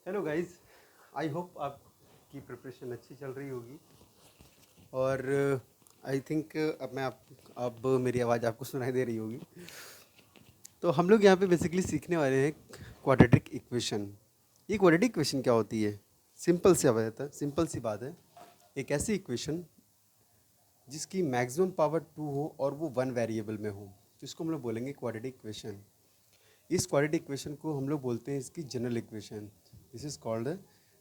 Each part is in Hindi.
हेलो गाइस, आई होप आपकी प्रिपरेशन अच्छी चल रही होगी और आई थिंक अब मेरी आवाज़ आपको सुनाई दे रही होगी। तो हम लोग यहाँ पे बेसिकली सीखने वाले हैं क्वाड्रेटिक इक्वेशन। ये क्वाड्रेटिक इक्वेशन क्या होती है? सिंपल सी बात है। एक ऐसी इक्वेशन जिसकी मैक्सिमम पावर 2 हो और वो वन वेरिएबल में हो, तो इसको हम लोग बोलेंगे क्वाड्रेटिक इक्वेशन। इस क्वाड्रेटिक इक्वेशन को हम लोग बोलते हैं इसकी general equation. This is called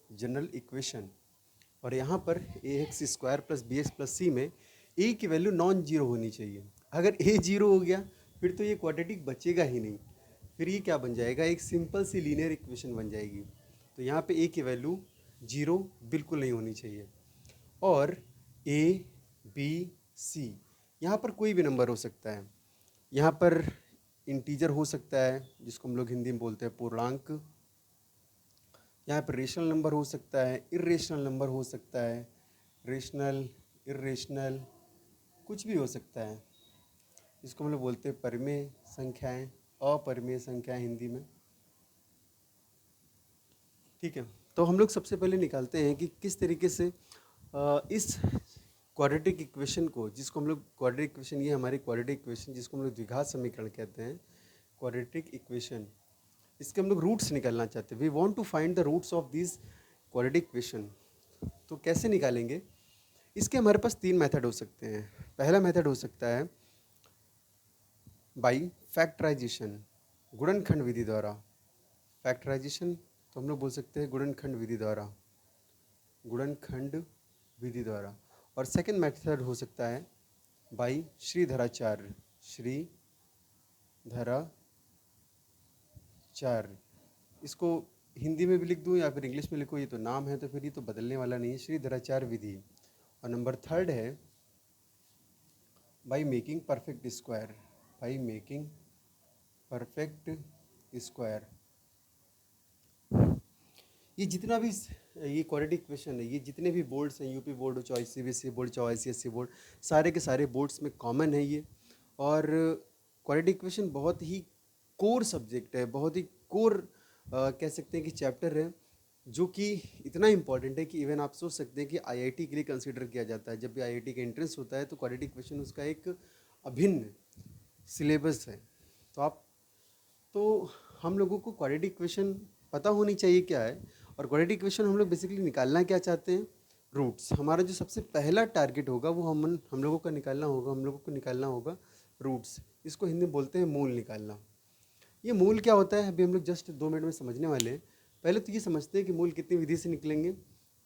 general equation. और यहाँ पर a x square plus b x plus c में ए की वैल्यू नॉन जीरो होनी चाहिए। अगर ए जीरो हो गया फिर तो ये क्वाड्रेटिक बचेगा ही नहीं, फिर ये क्या बन जाएगा, एक सिंपल सी लीनियर इक्वेशन बन जाएगी। तो यहाँ पे ए की वैल्यू जीरो बिल्कुल नहीं होनी चाहिए। और ए बी सी यहाँ पर कोई भी नंबर हो सकता है। यहाँ पर इंटीजर हो सकता है जिसको हम लोग हिंदी में बोलते हैं पूर्णांक। यहाँ पर रेशनल नंबर हो सकता है, इरेशनल नंबर हो सकता है, रेशनल इरेशनल कुछ भी हो सकता है। जिसको हम लोग बोलते हैं परिमेय संख्याएं, अपरिमेय संख्याएं हिंदी में। ठीक है, तो हम लोग सबसे पहले निकालते हैं कि किस तरीके से इस क्वाड्रेटिक इक्वेशन को, जिसको हम लोग क्वाड्रेटिक इक्वेशन, ये हमारी क्वाड्रेटिक इक्वेशन जिसको हम लोग द्विघात समीकरण कहते हैं, क्वाड्रेटिक इक्वेशन, इसके हम लोग रूट्स निकालना चाहते हैं। We want to find the roots of this quadratic equation. तो कैसे निकालेंगे? इसके हमारे पास तीन मेथड हो सकते हैं। पहला मेथड हो सकता है बाई फैक्टराइजेशन, गुणनखंड विधि द्वारा। फैक्टराइजेशन तो हम लोग बोल सकते हैं गुणनखंड विधि द्वारा, गुणनखंड विधि द्वारा। और सेकंड मेथड हो सकता है बाई श्रीधराचार्य, श्रीधराचार्य। इसको हिंदी में भी लिख दूँ या फिर इंग्लिश में लिखो, ये तो नाम है तो फिर ये तो बदलने वाला नहीं है, श्रीधराचार्य विधि। और नंबर थर्ड है by making perfect square, by making perfect square. ये जितना भी ये क्वाड्रेटिक इक्वेशन है, ये जितने भी बोर्ड्स हैं, यूपी बोर्ड हो चाहे सीबीएसई बोर्ड चाहे आईसीएसई बोर्ड, सारे के सारे बोर्ड्स में कॉमन है ये। और क्वाड्रेटिक इक्वेशन बहुत ही कोर सब्जेक्ट है, बहुत ही कोर कह सकते हैं कि चैप्टर है, जो कि इतना इम्पॉर्टेंट है कि इवन आप सोच सकते हैं कि आईआईटी के लिए कंसिडर किया जाता है। जब भी आईआईटी का एंट्रेंस होता है तो क्वाड्रेटिक इक्वेशन उसका एक अभिन्न सिलेबस है। तो हम लोगों को क्वाड्रेटिक इक्वेशन पता होनी चाहिए क्या है। और क्वाड्रेटिक इक्वेशन हम लोग बेसिकली निकालना क्या चाहते हैं? रूट्स। हमारा जो सबसे पहला टारगेट होगा वो हम लोगों का निकालना होगा, हम लोगों को निकालना होगा रूट्स। इसको हिंदी में बोलते हैं मूल निकालना। ये मूल क्या होता है अभी हम लोग जस्ट 2 मिनट में समझने वाले हैं। पहले तो ये समझते हैं कि मूल कितनी विधि से निकलेंगे।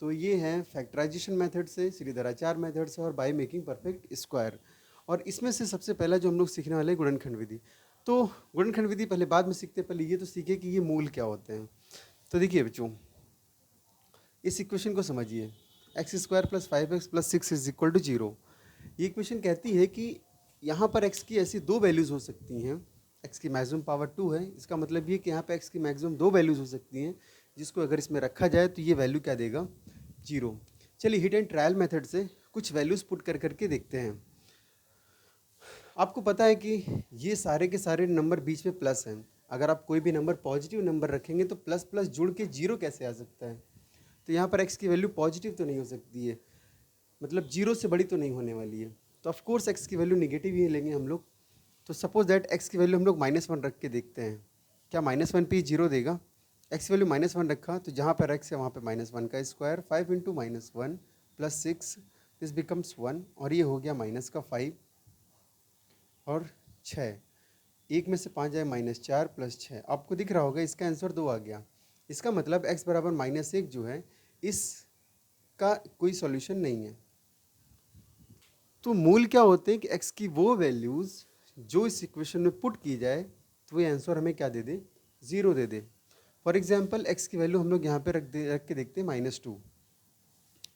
तो ये हैं फैक्टराइजेशन मेथड से, श्रीधराचार्य मेथड से और बाय मेकिंग परफेक्ट स्क्वायर। और इसमें से सबसे पहला जो हम लोग सीखने वाले हैं गुणनखंड विधि। तो गुणनखंड विधि पहले बाद में सीखते हैं, पहले ये तो सीखे कि ये मूल क्या होते हैं। तो देखिए बच्चों, इस इक्वेशन को समझिए, x square plus 5x plus 6 is equal to 0। ये इक्वेशन कहती है कि यहाँ पर x की ऐसी दो वैल्यूज़ हो सकती हैं। x की मैक्सिमम पावर 2 है, इसका मतलब ये कि यहाँ पे x की मैक्सिमम दो वैल्यूज़ हो सकती हैं, जिसको अगर इसमें रखा जाए तो ये वैल्यू क्या देगा? 0। चलिए हिट एंड ट्रायल मेथड से कुछ वैल्यूज़ पुट कर करके देखते हैं। आपको पता है कि ये सारे के सारे नंबर बीच में प्लस हैं। अगर आप कोई भी नंबर पॉजिटिव नंबर रखेंगे तो प्लस प्लस जुड़ के 0 कैसे आ सकता है? तो यहाँ पर x की वैल्यू पॉजिटिव तो नहीं हो सकती है, मतलब 0 से बड़ी तो नहीं होने वाली है। तो ऑफ कोर्स x की वैल्यू निगेटिव ही लेंगे हम लोग। तो सपोज दैट x की वैल्यू हम लोग -1 रख के देखते हैं, क्या -1 पे 0 देगा? x की वैल्यू -1 रखा तो जहाँ पर x है वहाँ पे -1 का square, 5 into -1 plus 6 this becomes 1, और ये हो गया माइनस का 5 और 6। एक में से 5 जाए -4 प्लस 6, आपको दिख रहा होगा इसका आंसर 2 आ गया। इसका मतलब x बराबर -1 जो है इसका कोई सॉल्यूशन नहीं है। तो मूल क्या होते हैं कि x की वो वैल्यूज़ जो इस इक्वेशन में पुट की जाए तो ये आंसर हमें क्या दे दे? 0 दे दे। फॉर एग्जांपल x की वैल्यू हम लोग यहाँ पे रख के देखते हैं -2।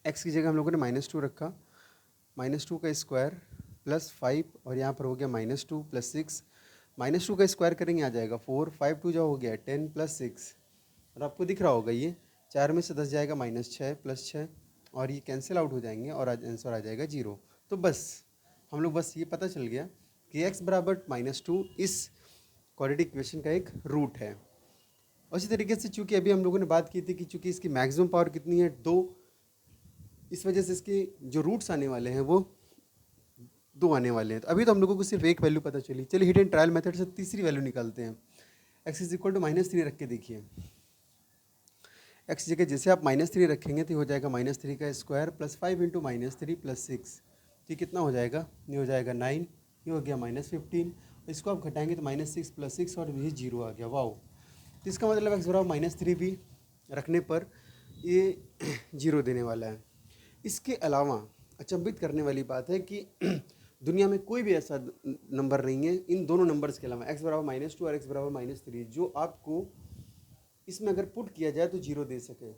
x की जगह हम लोगों ने -2 रखा, -2 का स्क्वायर प्लस 5 और यहाँ पर हो गया -2 प्लस 6। -2 का स्क्वायर करेंगे आ जाएगा 4, 5 2 जो हो गया 10 प्लस 6, और आपको दिख रहा होगा ये 4 में से 10 जाएगा -6 प्लस 6, और ये कैंसिल आउट हो जाएंगे और आंसर आ जाएगा 0। तो बस हम लोग बस ये पता चल गया कि x बराबर -2 इस क्वाड्रेटिक इक्वेशन का एक रूट है। उसी तरीके से चूंकि अभी हम लोगों ने बात की थी कि चूंकि इसकी मैक्सिमम पावर कितनी है 2, इस वजह से इसके जो रूट्स आने वाले हैं वो 2 आने वाले हैं। तो अभी तो हम लोगों को सिर्फ एक वैल्यू पता चली। चलिए हिट एंड ट्रायल मेथड से तीसरी वैल्यू निकालते हैं। एक्स इज इक्वल टू -3 रख के देखिए। एक्स जगह जैसे आप -3 रखेंगे तो हो जाएगा -3 का स्क्वायर प्लस 5 इंटू -3 प्लस 6। तो कितना हो जाएगा? ये हो जाएगा 9, ये हो गया -15। इसको आप घटाएंगे तो -6 प्लस 6 और ये 0 आ गया। वाओ! तो इसका मतलब एक्स बराबर -3 भी रखने पर ये 0 देने वाला है। इसके अलावा अचंभित करने वाली बात है कि दुनिया में कोई भी ऐसा नंबर नहीं है इन दोनों नंबर्स के अलावा, एक्स बराबर -2 और एक्स बराबर -3, जो आपको इसमें अगर पुट किया जाए तो 0 दे सके।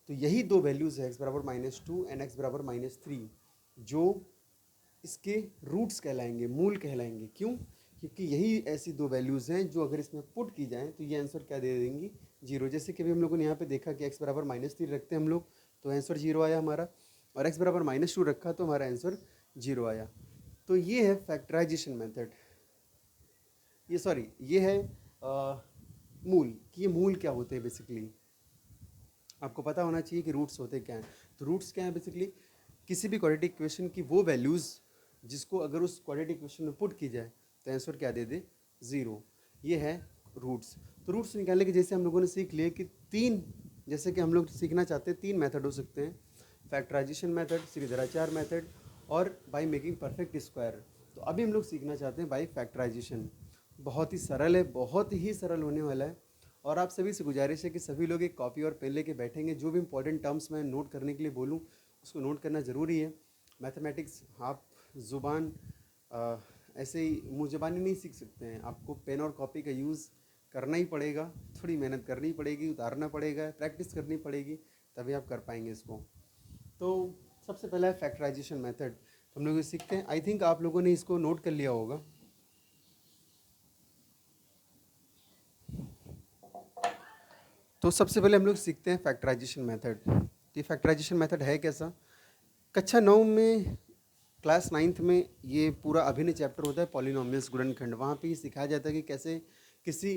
तो यही दो वैल्यूज़ है, एक्स बराबर -2 एंड एक्स बराबर -3, जो इसके रूट्स कहलाएंगे, मूल कहलाएंगे। क्यों? क्योंकि यही ऐसी दो वैल्यूज़ हैं जो अगर इसमें पुट की जाएँ तो ये आंसर क्या दे देंगी? 0। जैसे कि अभी हम लोगों ने यहाँ पे देखा कि एक्स बराबर -3 रखते हैं हम लोग तो आंसर 0 आया हमारा, और एक्स बराबर -2 रखा तो हमारा आंसर 0 आया। तो ये है फैक्टराइजेशन मेथड। ये है मूल, कि ये मूल क्या होते हैं बेसिकली। आपको पता होना चाहिए कि रूट्स होते क्या हैं। तो रूट्स क्या हैं बेसिकली? किसी भी क्वाड्रेटिक इक्वेशन की वो वैल्यूज़ जिसको अगर उस क्वाड्रेटिक इक्वेशन में पुट की जाए तो आंसर क्या दे दे? 0। ये है रूट्स। तो रूट्स निकालने के जैसे हम लोगों ने सीख लिए कि 3, जैसे कि हम लोग सीखना चाहते हैं 3 मेथड हो सकते हैं, फैक्टराइजेशन मेथड, श्रीधराचार मेथड और बाय मेकिंग परफेक्ट स्क्वायर। तो अभी हम लोग सीखना चाहते हैं बाय फैक्टराइजेशन। बहुत ही सरल है, बहुत ही सरल होने वाला है। और आप सभी से गुजारिश है कि सभी लोग एक कॉपी और पेन लेके बैठेंगे। जो भी इंपॉर्टेंट टर्म्स मैं नोट करने के लिए बोलूँ उसको नोट करना ज़रूरी है। मैथमेटिक्स आप ज़ुबान ऐसे ही मुँह ज़बानी नहीं सीख सकते हैं, आपको पेन और कॉपी का यूज़ करना ही पड़ेगा, थोड़ी मेहनत करनी पड़ेगी, उतारना पड़ेगा, प्रैक्टिस करनी पड़ेगी, तभी आप कर पाएंगे इसको। तो सबसे पहला है फैक्टराइजेशन मेथड। तो हम लोग ये सीखते हैं। आई थिंक आप लोगों ने इसको नोट कर लिया होगा। तो सबसे पहले हम लोग सीखते हैं फैक्टराइजेशन मेथड। तो ये फैक्टराइजेशन मेथड है कैसा? कक्षा 9 में, क्लास 9th में ये पूरा अभिन्न चैप्टर होता है पॉलिनोमियल्स, गुणनखंड। वहाँ पे ये सिखाया जाता है कि कैसे किसी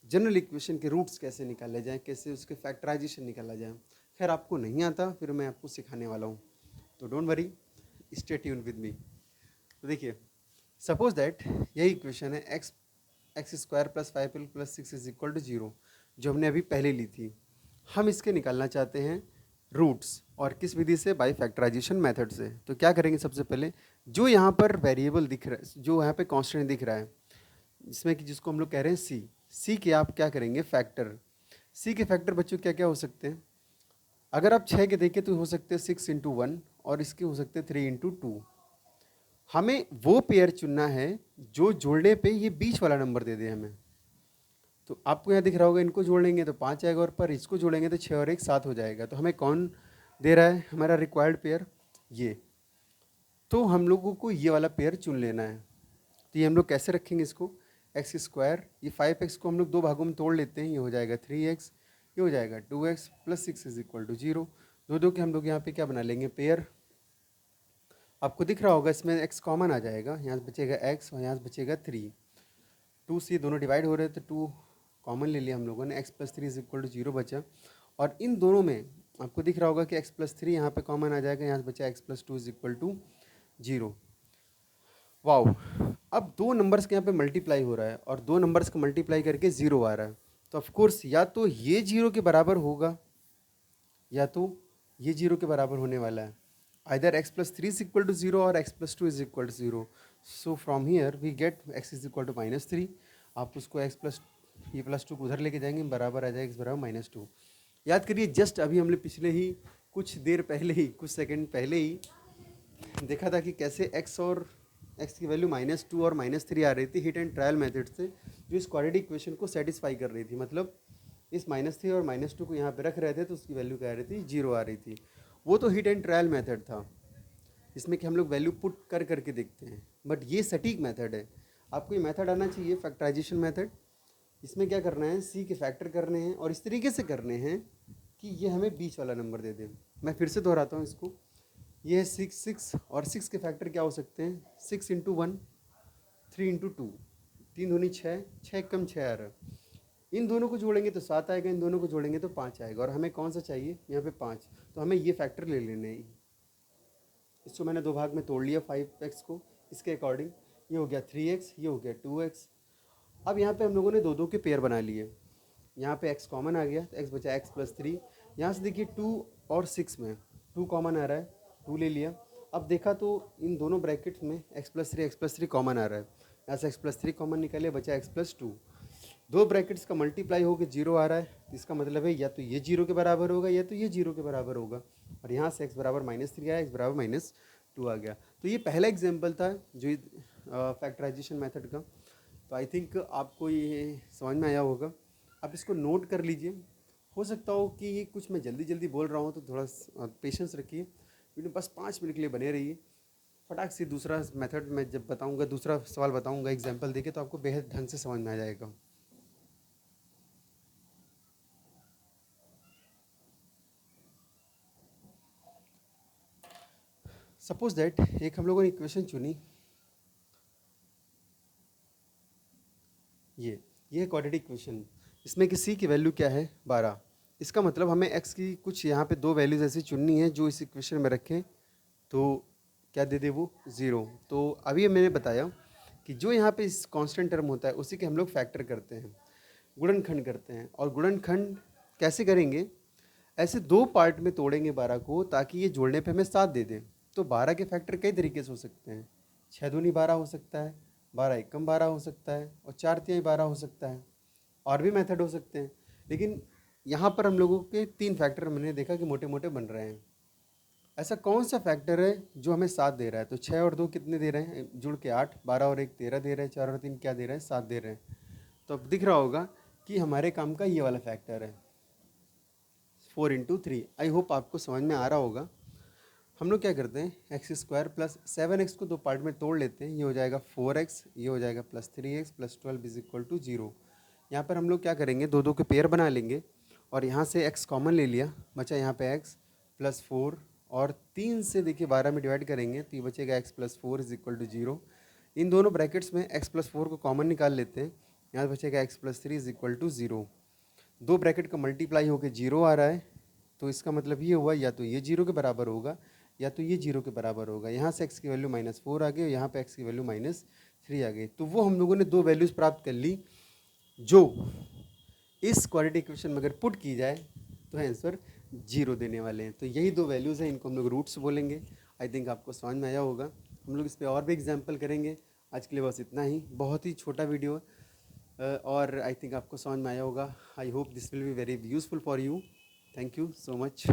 जनरल इक्वेशन के रूट्स कैसे निकाले जाएँ, कैसे उसके फैक्टराइजेशन निकाला जाए। खैर आपको नहीं आता, फिर मैं आपको सिखाने वाला हूँ, तो don't worry, stay tune with me. तो देखिए, सपोज दैट यही इक्वेशन है x square plus 5l plus 6 is equal to 0, जो हमने अभी पहले ली थी। हम इसके निकालना चाहते हैं रूट्स, और किस विधि से? बाय फैक्टराइजेशन मेथड से। तो क्या करेंगे? सबसे पहले जो यहाँ पर वेरिएबल दिख रहा है, जो यहाँ पे कांस्टेंट दिख रहा है, जिसमें कि जिसको हम लोग कह रहे हैं सी के आप क्या करेंगे? फैक्टर। सी के फैक्टर बच्चों क्या क्या हो सकते हैं? अगर आप 6 के देखें तो हो सकते हैं 6 इंटू 1, और इसके हो सकते हैं 3 इंटू 2। हमें वो पेयर चुनना है जो जोड़ने पे ये बीच वाला नंबर दे दे हमें। तो आपको यहाँ दिख रहा होगा, इनको जोड़ेंगे तो 5 आएगा, और पर इसको जोड़ेंगे तो 6 और 1 7 हो जाएगा। तो हमें कौन दे रहा है हमारा रिक्वायर्ड पेयर? ये। तो हम लोगों को ये वाला पेयर चुन लेना है। तो ये हम लोग कैसे रखेंगे इसको? एक्स स्क्वायर, ये 5x को हम लोग 2 भागों में तोड़ लेते हैं, ये हो जाएगा 3x, ये हो जाएगा 2x plus 6 is equal to 0। दो के हम लोग यहाँ पे क्या बना लेंगे? पेयर। आपको दिख रहा होगा इसमें x कॉमन आ जाएगा, यहाँ से बचेगा x और यहाँ से बचेगा 3। 2 से दोनों डिवाइड हो रहे हैं तो 2 कॉमन ले लिया हम लोगों ने, x plus 3 is equal to 0 बचा। और इन दोनों में आपको दिख रहा होगा कि x प्लस 3 यहाँ पे कॉमन आ जाएगा, यहाँ से बचा x plus 2 is equal to 0। Wow! अब 2 नंबर्स के यहाँ पे मल्टीप्लाई हो रहा है और 2 नंबर्स को मल्टीप्लाई करके 0 आ रहा है। तो ऑफ कोर्स या तो ये 0 के बराबर होगा या तो ये 0 के बराबर होने वाला है। Either x plus 3 is equal to 0 और x plus 2 is equal to 0। So from here we get x is equal to -3। आप उसको x प्लस ये प्लस 2 को उधर लेके जाएंगे, बराबर आ जाएगा x बराबर -2। याद करिए, जस्ट अभी हमने पिछले ही कुछ देर पहले ही, कुछ सेकंड पहले ही देखा था कि कैसे x और x की वैल्यू -2 और -3 आ रही थी हिट एंड ट्रायल मेथड से, जो इस क्वाड्रेटिक इक्वेशन को सेटिस्फाई कर रही थी। मतलब इस -3 और -2 को यहाँ पे रख रहे थे तो उसकी वैल्यू क्या आ रही थी? 0 आ रही थी। वो तो हिट एंड ट्रायल मेथड था, इसमें कि हम लोग वैल्यू पुट कर करके देखते हैं। बट ये सटीक मेथड है, आपको ये मेथड आना चाहिए, फैक्टराइजेशन मेथड। इसमें क्या करना है? सी के फैक्टर करने हैं और इस तरीके से करने हैं कि ये हमें बीच वाला नंबर दे दे। मैं फिर से दोहराता हूँ इसको। ये है 6 और 6 के फैक्टर क्या हो सकते हैं? 6 इंटू 1, 3 इंटू 2, 3 दूनी 6, 6 कम 6 आ रहा है। इन दोनों को जोड़ेंगे तो 7 आएगा, इन दोनों को जोड़ेंगे तो 5 आएगा, और हमें कौन सा चाहिए यहाँ पे 5, तो हमें ये फैक्टर ले लेने हैं। इसको मैंने दो भाग में तोड़ लिया 5x को, इसके अकॉर्डिंग ये हो गया 3x, ये हो गया 2x। अब यहाँ पे हम लोगों ने दो दो के पेयर बना लिए, यहाँ पे x कॉमन आ गया तो x बचा x+3। यहाँ से देखिए 2 और 6 में 2 कॉमन आ रहा है, 2 ले लिया। अब देखा तो इन दोनों ब्रैकेट्स में x+3 कॉमन आ रहा है, यहाँ से x+3 कॉमन निकाले, बचा x+2। दो ब्रैकेट्स का मल्टीप्लाई होकर 0 आ रहा है, तो इसका मतलब है या तो ये 0 के बराबर होगा या तो ये 0 के बराबर होगा। और यहाँ से x बराबर -3 आया, x बराबर -2 आ गया। तो ये पहला एग्जाम्पल था जो फैक्टराइजेशन मेथड का। तो आई थिंक आपको ये समझ में आया होगा। आप इसको नोट कर लीजिए। हो सकता हो कि ये कुछ मैं जल्दी जल्दी बोल रहा हूँ, तो थोड़ा पेशेंस रखिए, वीडियो बस 5 मिनट के लिए बने रहिए। फटाक से दूसरा मेथड मैं जब बताऊँगा, दूसरा सवाल बताऊँगा एग्जाम्पल देके, तो आपको बेहद ढंग से समझ में आ जाएगा। सपोज दैट एक हम लोगों ने इक्वेशन चुनी, ये क्वाड्रेटिक इक्वेशन, इसमें कि c की वैल्यू क्या है 12। इसका मतलब हमें x की कुछ यहाँ पे दो वैल्यूज ऐसी चुननी है जो इस इक्वेशन में रखें तो क्या दे दे वो 0। तो अभी मैंने बताया कि जो यहाँ पे इस कांस्टेंट टर्म होता है उसी के हम लोग फैक्टर करते हैं, गुणनखंड करते हैं। और गुणनखंड कैसे करेंगे, ऐसे दो पार्ट में तोड़ेंगे 12 को, ताकि ये जोड़ने पे हमें 7 दे दें। तो 12 के फैक्टर कई तरीके से हो सकते हैं, 6 दूनी 12 हो सकता है, 12 एकम 12 हो सकता है, और 4 तिहाई 12 हो सकता है, और भी मेथड हो सकते हैं। लेकिन यहाँ पर हम लोगों के 3 फैक्टर मैंने देखा कि मोटे मोटे बन रहे हैं। ऐसा कौन सा फैक्टर है जो हमें 7 दे रहा है, तो 6 और 2 कितने दे रहे हैं, जुड़ के 8, 12 और 1 13 दे रहे हैं, 4 और 3 क्या दे रहे हैं, 7 दे रहे हैं। तो अब दिख रहा होगा कि हमारे काम का ये वाला फैक्टर है 4 × 3। आई होप आपको समझ में आ रहा होगा। हम लोग क्या करते हैं, x² प्लस 7x को दो पार्ट में तोड़ लेते हैं, ये हो जाएगा 4x, ये हो जाएगा +3x + 12 = 0। यहाँ पर हम लोग क्या करेंगे, दो दो के पेयर बना लेंगे, और यहाँ से x कॉमन ले लिया, बचा यहाँ पे x +4, और 3 से देखिए 12 में डिवाइड करेंगे तो ये बचेगा x +4 = 0। इन दोनों ब्रैकेट्स में x +4 को कॉमन निकाल लेते हैं, यहाँ बचेगा x +3 = 0। दो ब्रैकेट का मल्टीप्लाई होकर 0 आ रहा है, तो इसका मतलब ये हुआ या तो ये 0 के बराबर होगा या तो ये 0 के बराबर होगा। यहाँ से x की वैल्यू -4 आ गई और यहाँ पे x की वैल्यू -3 आ गई। तो वो हम लोगों ने दो वैल्यूज़ प्राप्त कर ली जो इस क्वाड्रेटिक इक्वेशन में अगर पुट की जाए तो आंसर 0 देने वाले हैं। तो यही दो वैल्यूज़ हैं, इनको हम लोग रूट्स बोलेंगे। आई थिंक आपको समझ में आया होगा। हम लोग इस पर और भी एग्जाम्पल करेंगे। आज के लिए बस इतना ही, बहुत ही छोटा वीडियो है, और आई थिंक आपको समझ में आया होगा। I hope this will be very useful for you. Thank you so much.